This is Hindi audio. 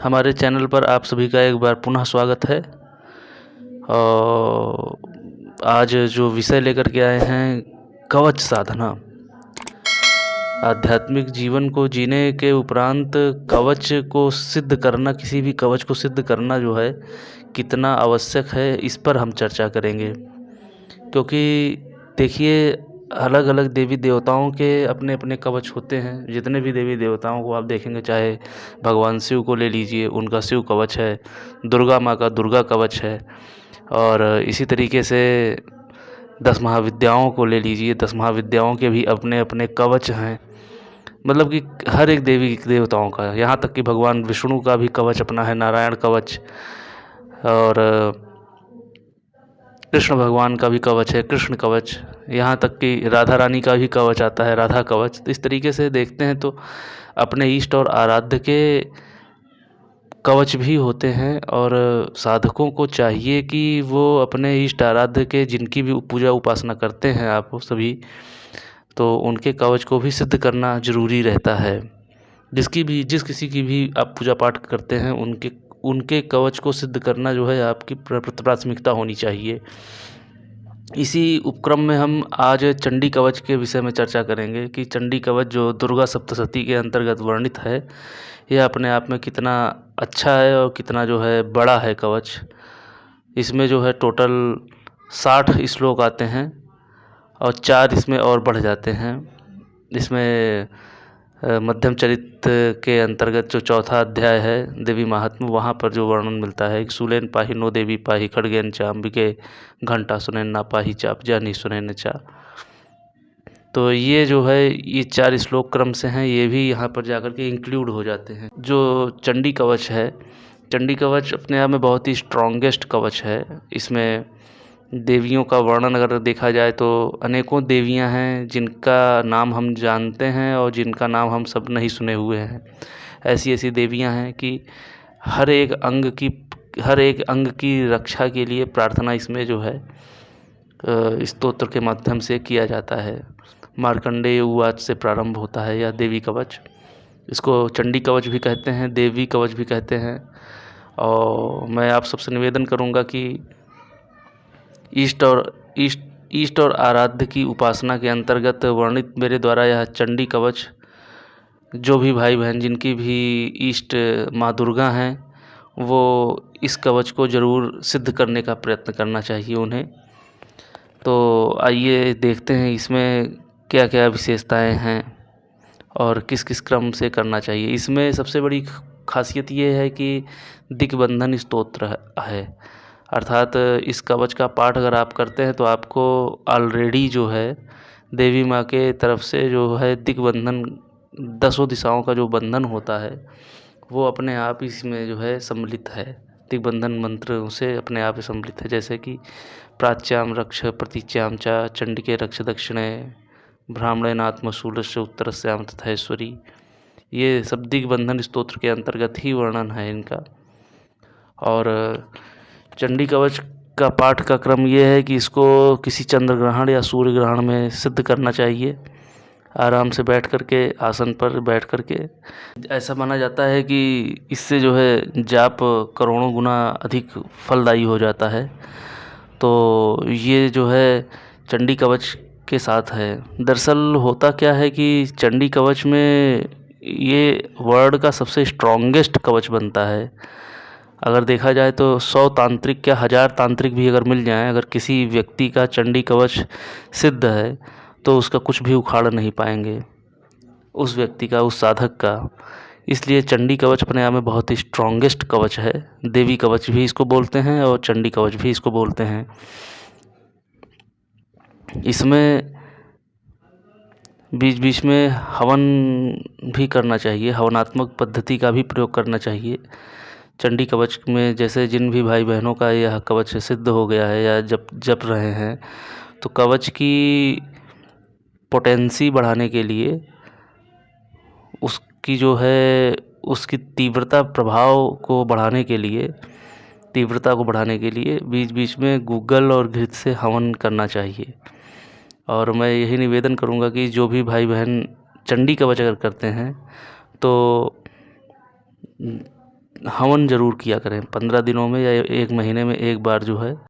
हमारे चैनल पर आप सभी का एक बार पुनः स्वागत है। और आज जो विषय लेकर के आए हैं, कवच साधना। आध्यात्मिक जीवन को जीने के उपरांत कवच को सिद्ध करना, किसी भी कवच को सिद्ध करना जो है कितना आवश्यक है, इस पर हम चर्चा करेंगे। क्योंकि देखिए, अलग अलग देवी देवताओं के अपने अपने कवच होते हैं। जितने भी देवी देवताओं को आप देखेंगे, चाहे भगवान शिव को ले लीजिए, उनका शिव कवच है। दुर्गा माँ का दुर्गा कवच है। और इसी तरीके से 10 महाविद्याओं को ले लीजिए, 10 महाविद्याओं के भी अपने अपने कवच हैं। मतलब कि हर एक देवी देवताओं का, यहाँ तक कि भगवान विष्णु का भी कवच अपना है, नारायण कवच। और कृष्ण भगवान का भी कवच है, कृष्ण कवच। यहाँ तक कि राधा रानी का भी कवच आता है, राधा कवच। तो इस तरीके से देखते हैं तो अपने इष्ट और आराध्य के कवच भी होते हैं। और साधकों को चाहिए कि वो अपने इष्ट आराध्य के, जिनकी भी पूजा उपासना करते हैं आप सभी, तो उनके कवच को भी सिद्ध करना ज़रूरी रहता है। जिस किसी की भी आप पूजा पाठ करते हैं, उनके उनके कवच को सिद्ध करना जो है आपकी प्राथमिकता होनी चाहिए। इसी उपक्रम में हम आज चंडी कवच के विषय में चर्चा करेंगे कि चंडी कवच जो दुर्गा सप्तशती के अंतर्गत वर्णित है, यह अपने आप में कितना अच्छा है और कितना जो है बड़ा है कवच। इसमें जो है टोटल 60 श्लोक आते हैं और 4 इसमें और बढ़ जाते हैं। इसमें मध्यम चरित्र के अंतर्गत जो चौथा अध्याय है देवी महात्म्य, वहाँ पर जो वर्णन मिलता है कि सूलेन पाहि नो देवी पाहि खड्गेन चा अंबिके घंटा सुनैन ना पाहि चाप जानी सुनैन चा। तो ये जो है, ये 4 श्लोक क्रम से हैं, ये भी यहाँ पर जाकर के इंक्लूड हो जाते हैं। जो चंडी कवच है, चंडी कवच अपने आप में बहुत ही स्ट्रॉन्गेस्ट कवच है। इसमें देवियों का वर्णन अगर देखा जाए तो अनेकों देवियां हैं जिनका नाम हम जानते हैं और जिनका नाम हम सब नहीं सुने हुए हैं। ऐसी ऐसी देवियां हैं कि हर एक अंग की रक्षा के लिए प्रार्थना इसमें जो है स्तोत्र के माध्यम से किया जाता है। मार्कंडेय उवाच से प्रारंभ होता है यह देवी कवच। इसको चंडी कवच भी कहते हैं, देवी कवच भी कहते हैं। और मैं आप सबसे निवेदन करूंगा कि इष्ट और आराध्य की उपासना के अंतर्गत वर्णित मेरे द्वारा यह चंडी कवच, जो भी भाई बहन जिनकी भी इष्ट माँ दुर्गा हैं, वो इस कवच को ज़रूर सिद्ध करने का प्रयत्न करना चाहिए उन्हें। तो आइए देखते हैं इसमें क्या क्या विशेषताएं हैं और किस किस क्रम से करना चाहिए। इसमें सबसे बड़ी खासियत ये है कि दिग्बंधन स्तोत्र है। अर्थात इस कवच का पाठ अगर आप करते हैं तो आपको ऑलरेडी जो है देवी माँ के तरफ से जो है दिग्बंधन, 10 दिशाओं का जो बंधन होता है, वो अपने आप इसमें जो है सम्मिलित है। दिग्बंधन मंत्र से अपने आप सम्मिलित है, जैसे कि प्राच्याम रक्ष प्रतीच्याम चा चंडिके रक्ष दक्षिणे ब्राह्मणेनात्मशूलस्य उत्तरस्याम तथैश्वरी। ये सब दिग्बंधन स्तोत्र के अंतर्गत ही वर्णन है इनका। और चंडी कवच का पाठ का क्रम ये है कि इसको किसी चंद्र ग्रहण या सूर्य ग्रहण में सिद्ध करना चाहिए, आराम से बैठ करके, आसन पर बैठ करके। ऐसा माना जाता है कि इससे जो है जाप करोड़ों गुना अधिक फलदायी हो जाता है। तो ये जो है चंडी कवच के साथ है। दरअसल होता क्या है कि चंडी कवच में ये वर्ल्ड का सबसे स्ट्रॉन्गेस्ट कवच बनता है। अगर देखा जाए तो 100 तांत्रिक या 1000 तांत्रिक भी अगर मिल जाएं, अगर किसी व्यक्ति का चंडी कवच सिद्ध है तो उसका कुछ भी उखाड़ नहीं पाएंगे, उस व्यक्ति का, उस साधक का। इसलिए चंडी कवच अपने आप में बहुत ही स्ट्रॉन्गेस्ट कवच है। देवी कवच भी इसको बोलते हैं और चंडी कवच भी इसको बोलते हैं। इसमें बीच बीच में हवन भी करना चाहिए, हवनात्मक पद्धति का भी प्रयोग करना चाहिए। चंडी कवच में जैसे जिन भी भाई बहनों का यह कवच सिद्ध हो गया है या जप रहे हैं, तो कवच की पोटेंसी बढ़ाने के लिए, उसकी जो है उसकी तीव्रता को बढ़ाने के लिए बीच बीच में गूगल और घृत से हवन करना चाहिए। और मैं यही निवेदन करूंगा कि जो भी भाई बहन चंडी कवच अगर करते हैं तो हवन ज़रूर किया करें 15 दिनों में या 1 महीने में एक बार जो है